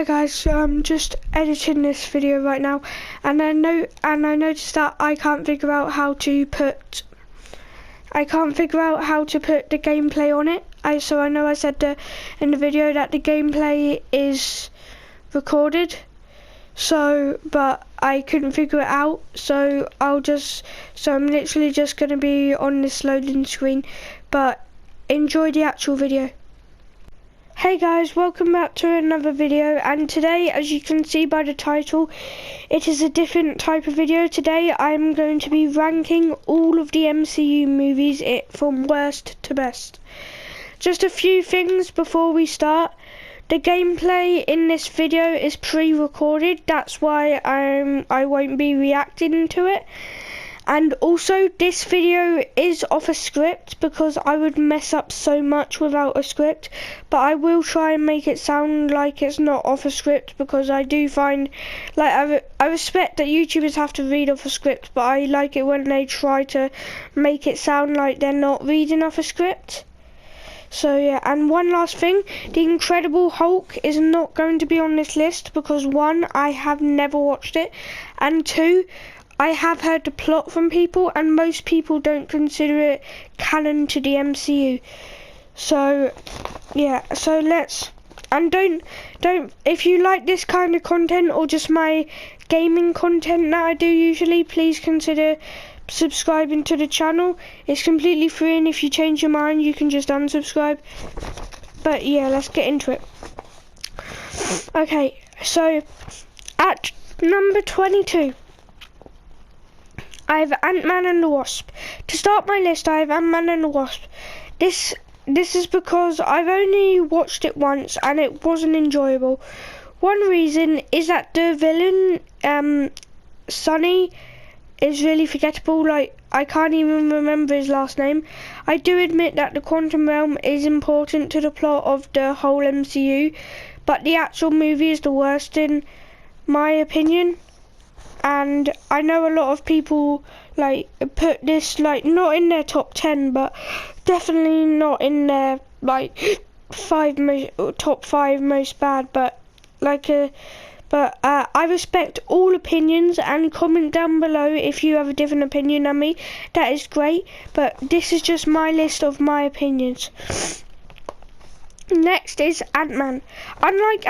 Hi guys, so I'm just editing this video right now, and I noticed that I can't figure out how to put the gameplay on it. So I know I said in the video that the gameplay is recorded, but I couldn't figure it out. So I'm literally just gonna be on this loading screen, but enjoy the actual video. Hey guys, welcome back to another video, and today, as you can see by the title, it is a different type of video. Today I'm going to be ranking all of the MCU movies from worst to best. Just a few things before we start. The gameplay in this video is pre-recorded, that's why I won't be reacting to it. And also, this video is off a script because I would mess up so much without a script, but I will try and make it sound like it's not off a script, because I do find, like, I respect that YouTubers have to read off a script, but I like it when they try to make it sound like they're not reading off a script. So yeah, and one last thing, The Incredible Hulk is not going to be on this list because 1, I have never watched it, and 2, I have heard the plot from people, and most people don't consider it canon to the MCU. So yeah, so don't if you like this kind of content or just my gaming content that I do usually, please consider subscribing to the channel. It's completely free, and if you change your mind you can just unsubscribe. But yeah, let's get into it. Okay, so at number 22 I have Ant-Man and the Wasp. To start my list, I have Ant-Man and the Wasp. This is because I've only watched it once and it wasn't enjoyable. One reason is that the villain, Sonny, is really forgettable. Like, I can't even remember his last name. I do admit that the quantum realm is important to the plot of the whole MCU, but the actual movie is the worst in my opinion. And I know a lot of people like put this like not in their top 10, but definitely not in their like top 5 most bad. But I respect all opinions, and comment down below if you have a different opinion than me. That is great, but this is just my list of my opinions. Next is Ant-Man. Unlike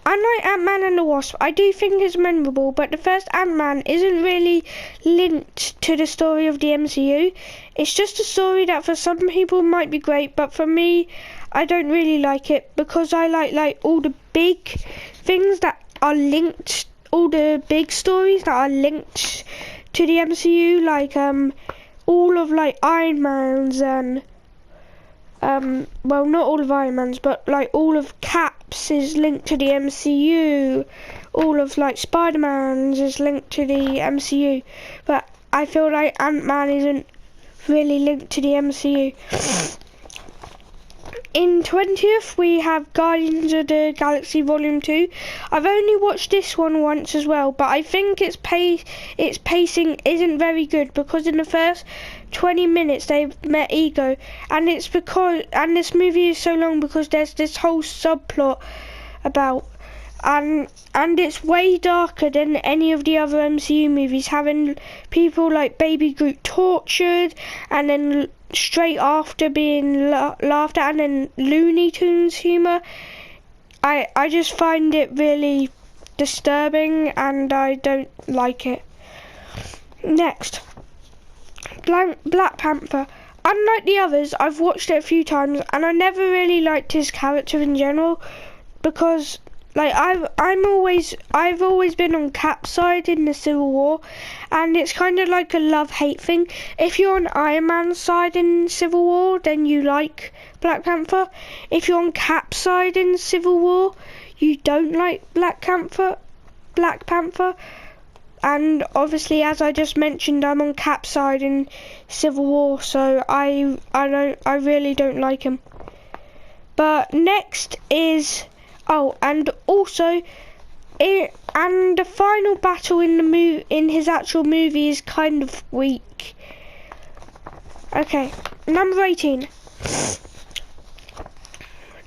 Ant-Man and the Wasp, I do think it's memorable, but the first Ant-Man isn't really linked to the story of the MCU. It's just a story that for some people might be great, but for me, I don't really like it, because I like all the big things that are linked, all the big stories that are linked to the MCU, like all of like Iron Man's and well, not all of Iron Man's, but like all of Cap's is linked to the MCU. All of like Spider-Man's is linked to the MCU. But I feel like Ant-Man isn't really linked to the MCU. In 20th, we have Guardians of the Galaxy Volume 2. I've only watched this one once as well, but I think its pacing isn't very good, because in the first 20 minutes they've met Ego, and this movie is so long because there's this whole subplot about, and it's way darker than any of the other MCU movies, having people like Baby Groot tortured, and then straight after being laughed at, and then Looney Tunes humour. I just find it really disturbing, and I don't like it. Next, Black Panther. Unlike the others, I've watched it a few times, and I never really liked his character in general, because like I've always been on Cap's side in the Civil War, and it's kind of like a love-hate thing. If you're on Iron Man's side in Civil War, then you like Black Panther. If you're on Cap's side in Civil War, you don't like Black Panther. And obviously, as I just mentioned, I'm on Cap's side in Civil War, so I really don't like him. But next is and the final battle in his actual movie is kind of weak. Okay, number 18.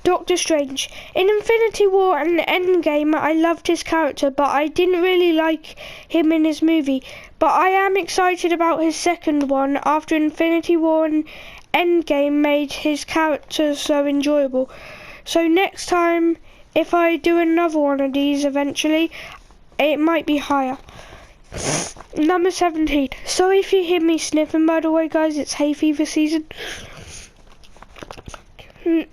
Doctor Strange. In Infinity War and Endgame, I loved his character, but I didn't really like him in his movie. But I am excited about his second one after Infinity War and Endgame made his character so enjoyable. So next time, if I do another one of these eventually, it might be higher. Number 17. Sorry if you hear me sniffing, by the way, guys, it's hay fever season.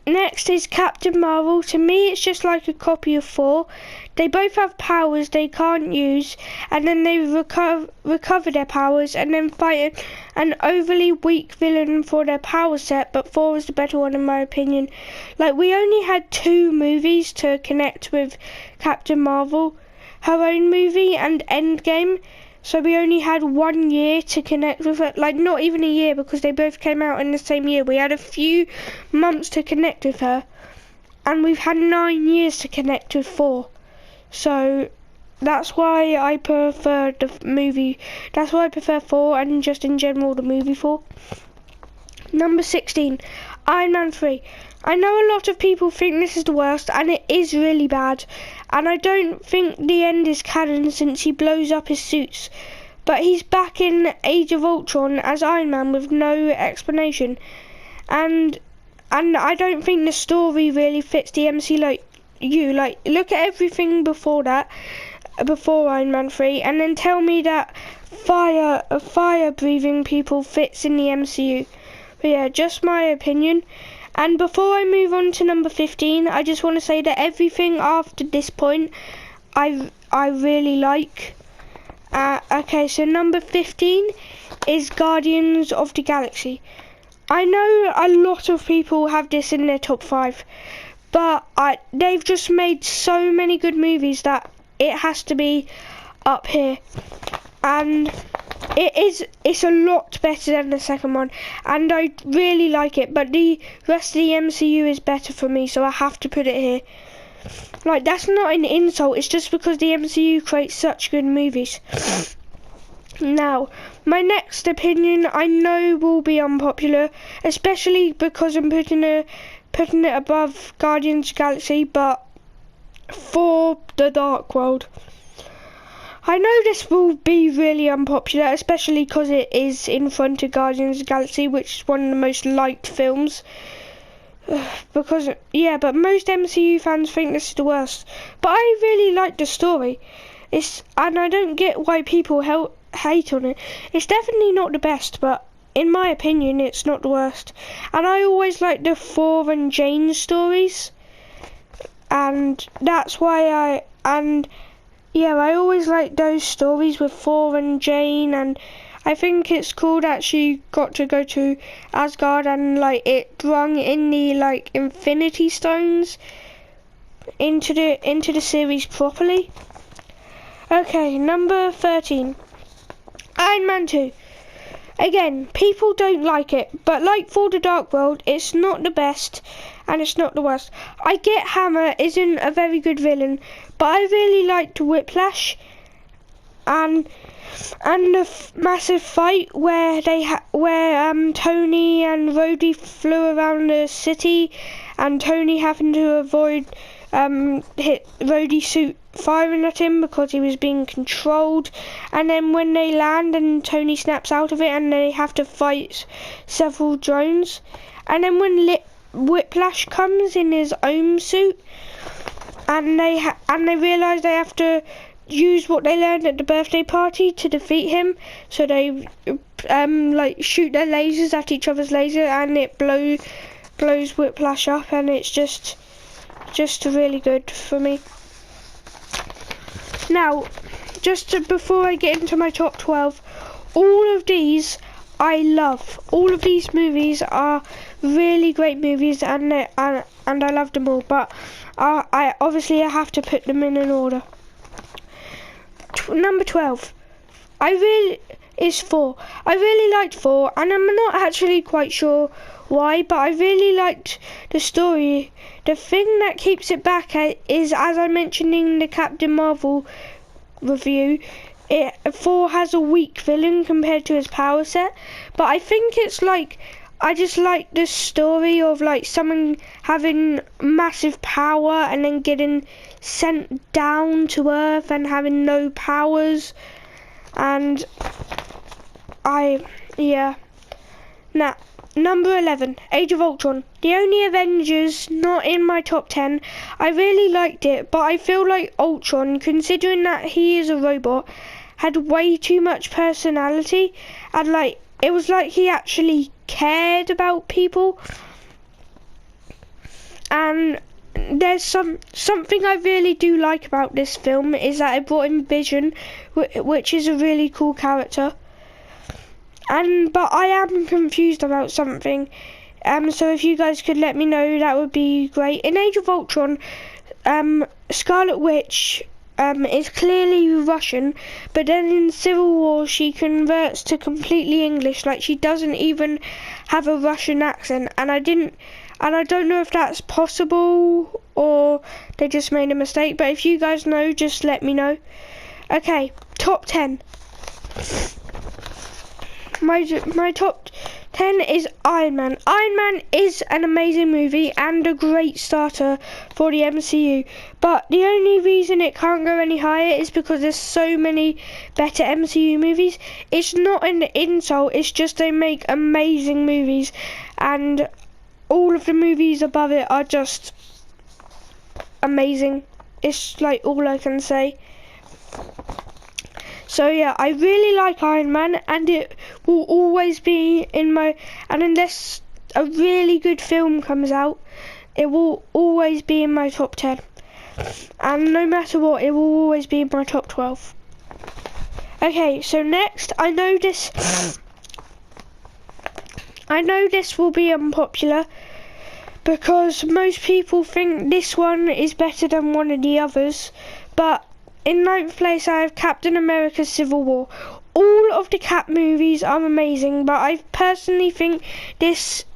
Next is Captain Marvel. To me, it's just like a copy of Thor. They both have powers they can't use, and then they recover their powers and then fight an overly weak villain for their power set, but Thor is the better one in my opinion. Like, we only had 2 movies to connect with Captain Marvel, her own movie and Endgame. So we only had 1 year to connect with her. Like, not even a year, because they both came out in the same year. We had a few months to connect with her. And we've had 9 years to connect with Thor. So that's why I prefer the movie. That's why I prefer Thor and just in general the movie Thor. Number 16. Iron Man 3. I know a lot of people think this is the worst, and it is really bad. And I don't think the end is canon since he blows up his suits. But he's back in Age of Ultron as Iron Man with no explanation. And I don't think the story really fits the MCU. Like, look at everything before that, before Iron Man 3, and then tell me that fire-breathing people fits in the MCU. But yeah, just my opinion. And before I move on to number 15, I just want to say that everything after this point, I really like. Okay, so number 15 is Guardians of the Galaxy. I know a lot of people have this in their top 5, but they've just made so many good movies that it has to be up here. And it's a lot better than the second one, and I really like it, but the rest of the MCU is better for me, so I have to put it here. Like, that's not an insult, it's just because the MCU creates such good movies. Now, my next opinion I know will be unpopular, especially because I'm putting it above Guardians of the Galaxy, but for the Dark World. I know this will be really unpopular, especially because it is in front of Guardians of the Galaxy, which is one of the most liked films. Because, yeah, but most MCU fans think this is the worst. But I really like the story. And I don't get why people hate on it. It's definitely not the best, but in my opinion, it's not the worst. And I always like the Thor and Jane stories. And that's why yeah, I always like those stories with Thor and Jane, and I think it's cool that she got to go to Asgard and like it brung in the like Infinity Stones into the series properly. Okay, number 13. Iron Man 2. Again, people don't like it, but like For the Dark World, it's not the best and it's not the worst. I get Hammer isn't a very good villain, but I really liked Whiplash and the massive fight where Tony and Rhodey flew around the city, and Tony having to avoid hit Rhodey's suit firing at him because he was being controlled, and then when they land and Tony snaps out of it and they have to fight several drones, and then when Whiplash comes in his own suit and they realise they have to use what they learned at the birthday party to defeat him, so they like shoot their lasers at each other's laser and it blows Whiplash up, and it's just really good for me. Now, before I get into my top 12, all of these I love. All of these movies are really great movies, and I love them all. But I obviously have to put them in an order. Number 12, is Thor. I really liked Thor, and I'm not actually quite sure why, but I really liked the story. The thing that keeps it back is, as I mentioned in the Captain Marvel review, Thor has a weak villain compared to his power set, but I think it's like I just like this story of like someone having massive power and then getting sent down to Earth and having no powers. And yeah. Now, number 11, Age of Ultron. The only Avengers not in my top 10. I really liked it, but I feel like Ultron, considering that he is a robot, had way too much personality, and like it was like he actually cared about people. And there's something I really do like about this film is that it brought in Vision, which is a really cool character. But I am confused about something. So if you guys could let me know, that would be great. In Age of Ultron, Scarlet Witch is clearly Russian, but then in Civil War she converts to completely English, like she doesn't even have a Russian accent, and I don't know if that's possible or they just made a mistake, but if you guys know, just let me know. Okay, top 10. My top 10 is Iron Man. Iron Man is an amazing movie and a great starter for the MCU, but the only reason it can't go any higher is because there's so many better MCU movies. It's not an insult, it's just they make amazing movies, and all of the movies above it are just amazing. It's like all I can say. So yeah, I really like Iron Man, and it will always be in my, and unless a really good film comes out, it will always be in my top 10. And no matter what, it will always be in my top 12. Okay, so next, I know this will be unpopular, because most people think this one is better than one of the others, but in 9th place I have Captain America Civil War. All of the Cap movies are amazing, but I personally think this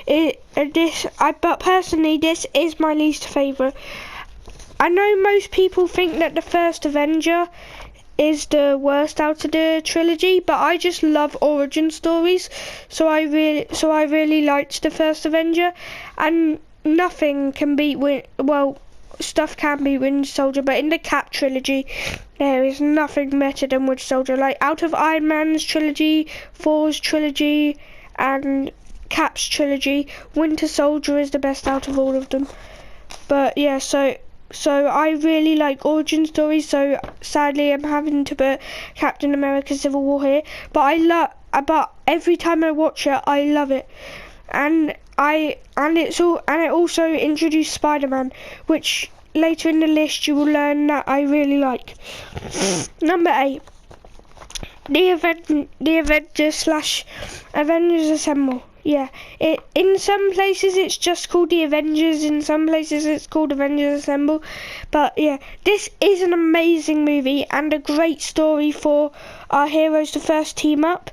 is my least favourite. I know most people think that the first Avenger is the worst out of the trilogy, but I just love origin stories, so I really liked the first Avenger, and nothing can beat stuff can be Winter Soldier, but in the Cap trilogy there is nothing better than Winter Soldier. Like out of Iron Man's trilogy, Thor's trilogy and Cap's trilogy, Winter Soldier is the best out of all of them. But yeah, so I really like origin stories, so sadly I'm having to put Captain America Civil War here, but every time I watch it I love it. And it also introduced Spider-Man, which later in the list you will learn that I really like. Number 8, the Avengers Assemble. Yeah, in some places it's just called the Avengers, in some places it's called Avengers Assemble. But yeah, this is an amazing movie and a great story for our heroes to first team up,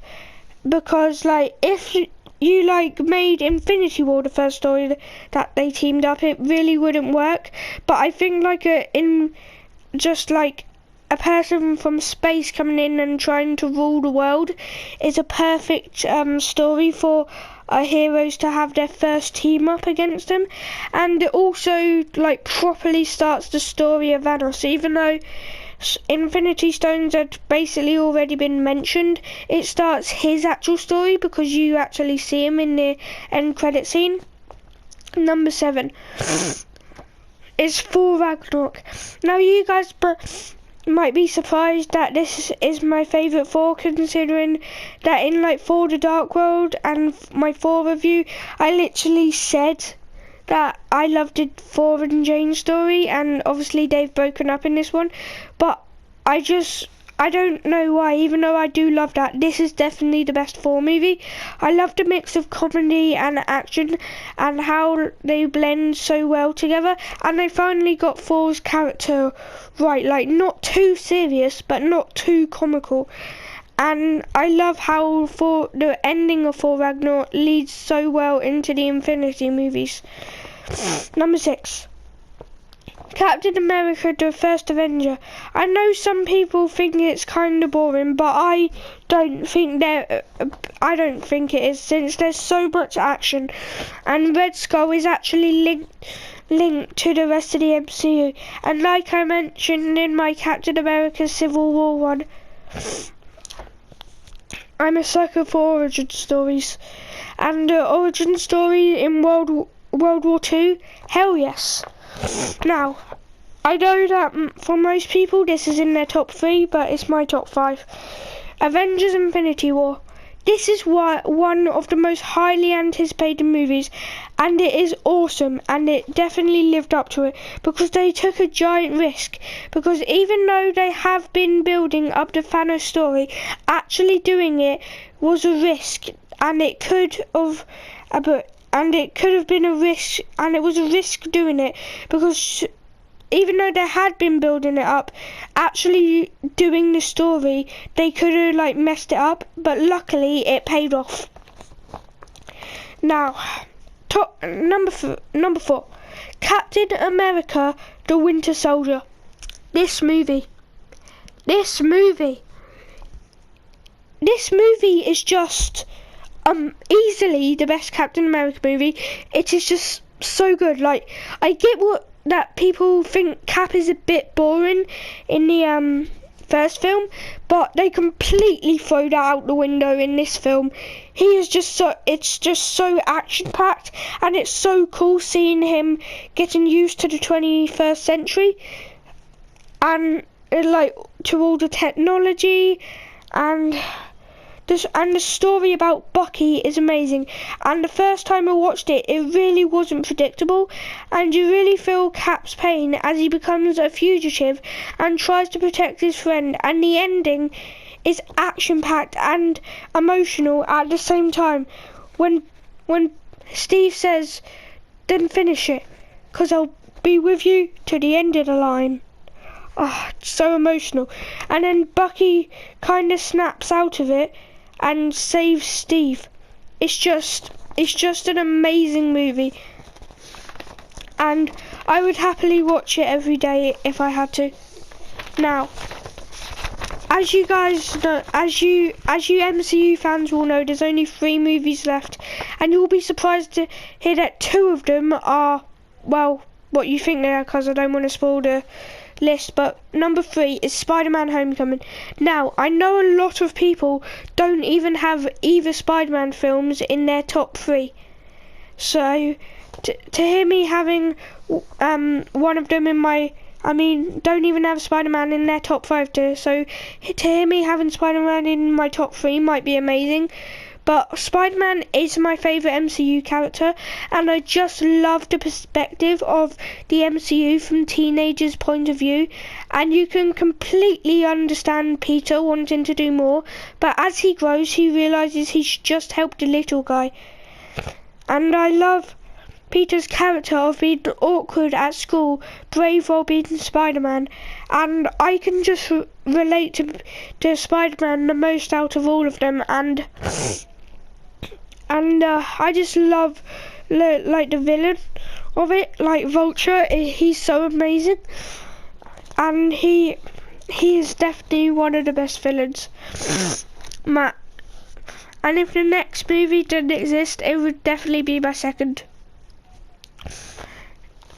because like if you like made Infinity War the first story that they teamed up, it really wouldn't work. But I think like a person from space coming in and trying to rule the world is a perfect story for our heroes to have their first team up against them. And it also like properly starts the story of Thanos, even though Infinity Stones had basically already been mentioned. It starts his actual story because you actually see him in the end credit scene. Number 7 is Thor Ragnarok. Now you guys might be surprised that this is my favourite Thor, considering that in like Thor the Dark World and my Thor review I literally said that I loved the Thor and Jane story, and obviously they've broken up in this one, but I don't know why, even though I do love that, this is definitely the best Thor movie. I love the mix of comedy and action and how they blend so well together, and they finally got Thor's character right, like not too serious but not too comical. And I love how the ending of Thor Ragnarok leads so well into the Infinity movies. Number 6. Captain America, the First Avenger. I know some people think it's kind of boring, but I don't think it is, since there's so much action, and Red Skull is actually linked to the rest of the MCU. And like I mentioned in my Captain America Civil War one, I'm a sucker for origin stories, and the origin story in World War II, hell yes. Now, I know that for most people this is in their top 3, but it's my top 5. Avengers Infinity War. This is one of the most highly anticipated movies, and it is awesome, and it definitely lived up to it, because they took a giant risk, because even though they have been building up the Thanos story, actually doing it was a risk, and it could have been a risk, and it was a risk doing it, because even though they had been building it up, actually doing the story, they could have messed it up, but luckily it paid off. Now, number 4, Captain America: The Winter Soldier. This movie is just easily the best Captain America movie. It is just so good. I get that people think Cap is a bit boring in the first film, but they completely throw that out the window in this film. It's just so action packed, and it's so cool seeing him getting used to the 21st century, and to all the technology, and the story about Bucky is amazing. And the first time I watched it, it really wasn't predictable, and you really feel Cap's pain as he becomes a fugitive and tries to protect his friend, and the ending is action-packed and emotional at the same time. When Steve says, "Then finish it, 'cause I'll be with you to the end of the line." Oh, it's so emotional. And then Bucky kind of snaps out of it and saves Steve. It's just an amazing movie, and I would happily watch it every day if I had to. Now, as you guys know, as you MCU fans will know, there's only 3 movies left, and you'll be surprised to hear that 2 of them are, well, what you think they are, because I don't want to spoil the list, but number 3 is Spider-Man Homecoming. Now, I know a lot of people don't even have either Spider-Man films in their top 3, so to hear me having one of them don't even have Spider-Man in their top 5 too, so to hear me having Spider-Man in my top 3 might be amazing. But Spider-Man is my favourite MCU character, and I just love the perspective of the MCU from teenagers' point of view, and you can completely understand Peter wanting to do more, but as he grows he realises he's just helped a little guy. And I love Peter's character of being awkward at school, brave while being Spider-Man, and I can just relate to Spider-Man the most out of all of them, and I just love the villain of it, Vulture. He's so amazing, and he is definitely one of the best villains. Matt, and if the next movie didn't exist, it would definitely be my second.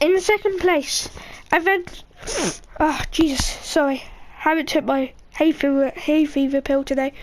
In the second place, oh Jesus, sorry, haven't took my hay fever pill today.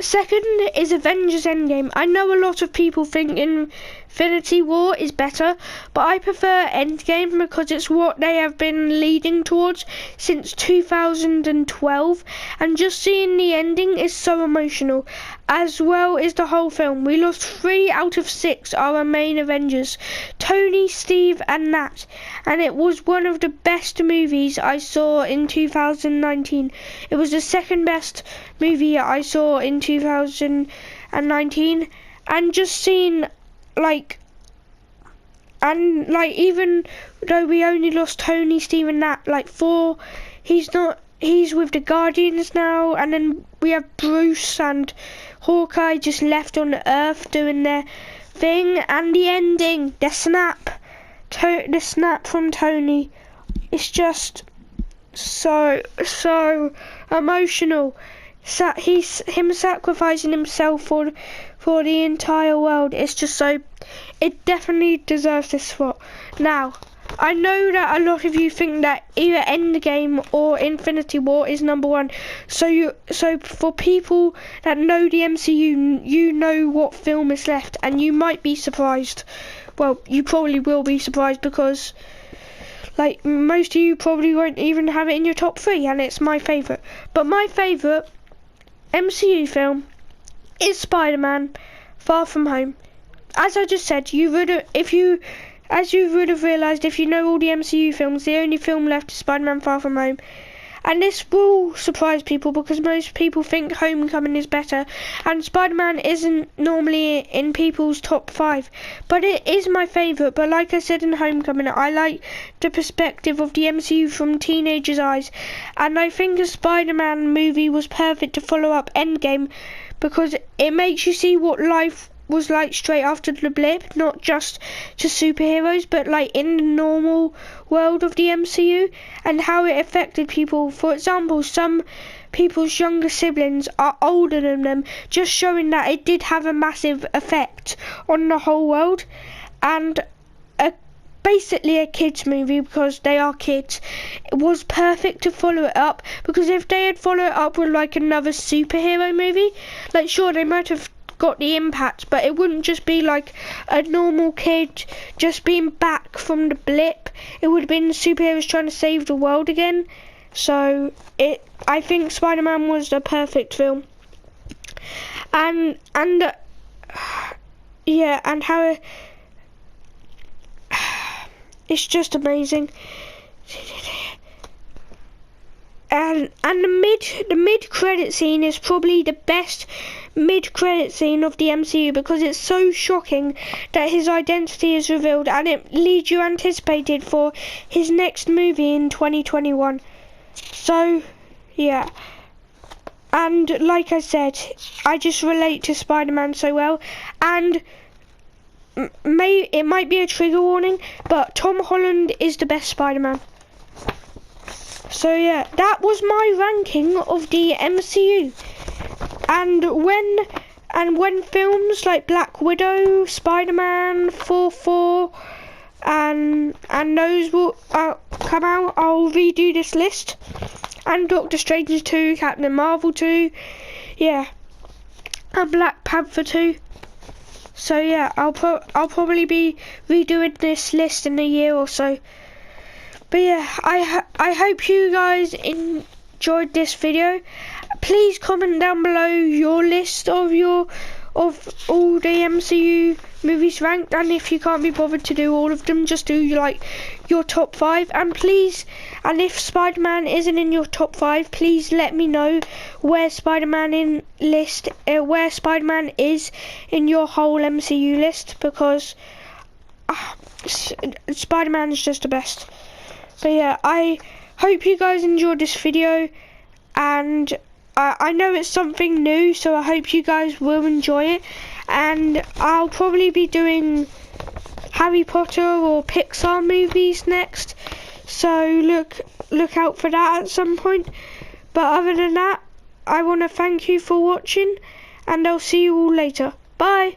Second is Avengers Endgame. I know a lot of people think Infinity War is better, but I prefer Endgame because it's what they have been leading towards since 2012, and just seeing the ending is so emotional, as well as the whole film. We lost 3 out of 6 our main Avengers, Tony, Steve and Nat, and it was one of the best movies I saw in 2019. It was the second best movie I saw in 2019, and just seeing even though we only lost Tony, Steve and Nat, he's with the Guardians now, and then we have Bruce and Hawkeye just left on Earth doing their thing, and the ending, the snap, the snap from Tony is just so emotional. Him sacrificing himself for the entire world. It's just so. It definitely deserves this spot. Now, I know that a lot of you think that either Endgame or Infinity War is number one. So for people that know the MCU, you know what film is left, and you might be surprised. Well, you probably will be surprised because, like, most of you probably won't even have it in your top 3, and it's my favourite. But my favourite MCU film is Spider-Man Far From Home. As I just said, you would have realised if you know all the MCU films, the only film left is Spider-Man Far From Home. And this will surprise people because most people think Homecoming is better, and Spider-Man isn't normally in people's top 5. But it is my favourite. But like I said in Homecoming, I like the perspective of the MCU from teenagers' eyes. And I think a Spider-Man movie was perfect to follow up Endgame because it makes you see what life was like straight after the blip, not just to superheroes, but like in the normal world of the MCU and how it affected people. For example, some people's younger siblings are older than them, just showing that it did have a massive effect on the whole world. And basically a kids movie because they are kids. It was perfect to follow it up, because if they had followed it up with like another superhero movie, like sure they might have got the impact, but it wouldn't just be like a normal kid just being back from the blip. It would have been superheroes trying to save the world again. So I think Spider-Man was the perfect film, and yeah, and how it's just amazing. And the mid credit scene is probably the best mid credit scene of the MCU because it's so shocking that his identity is revealed, and it leads you anticipated for his next movie in 2021. So yeah, and like I said, I just relate to Spider-Man so well, and it might be a trigger warning, but Tom Holland is the best Spider-Man. So yeah, that was my ranking of the MCU. And when films like Black Widow, Spider-Man, 4 and those will come out, I'll redo this list. And Doctor Strange 2, Captain Marvel 2, yeah, and Black Panther 2. So yeah, I'll probably be redoing this list in a year or so. But yeah, I hope you guys enjoyed this video. Please comment down below your list of all the MCU movies ranked, and if you can't be bothered to do all of them, just do like your top 5. And please, and if Spider-Man isn't in your top 5, please let me know where Spider-Man is in your whole MCU list, because Spider-Man is just the best. But yeah, I hope you guys enjoyed this video, and I know it's something new, so I hope you guys will enjoy it. And I'll probably be doing Harry Potter or Pixar movies next, so look out for that at some point. But other than that, I want to thank you for watching, and I'll see you all later. Bye!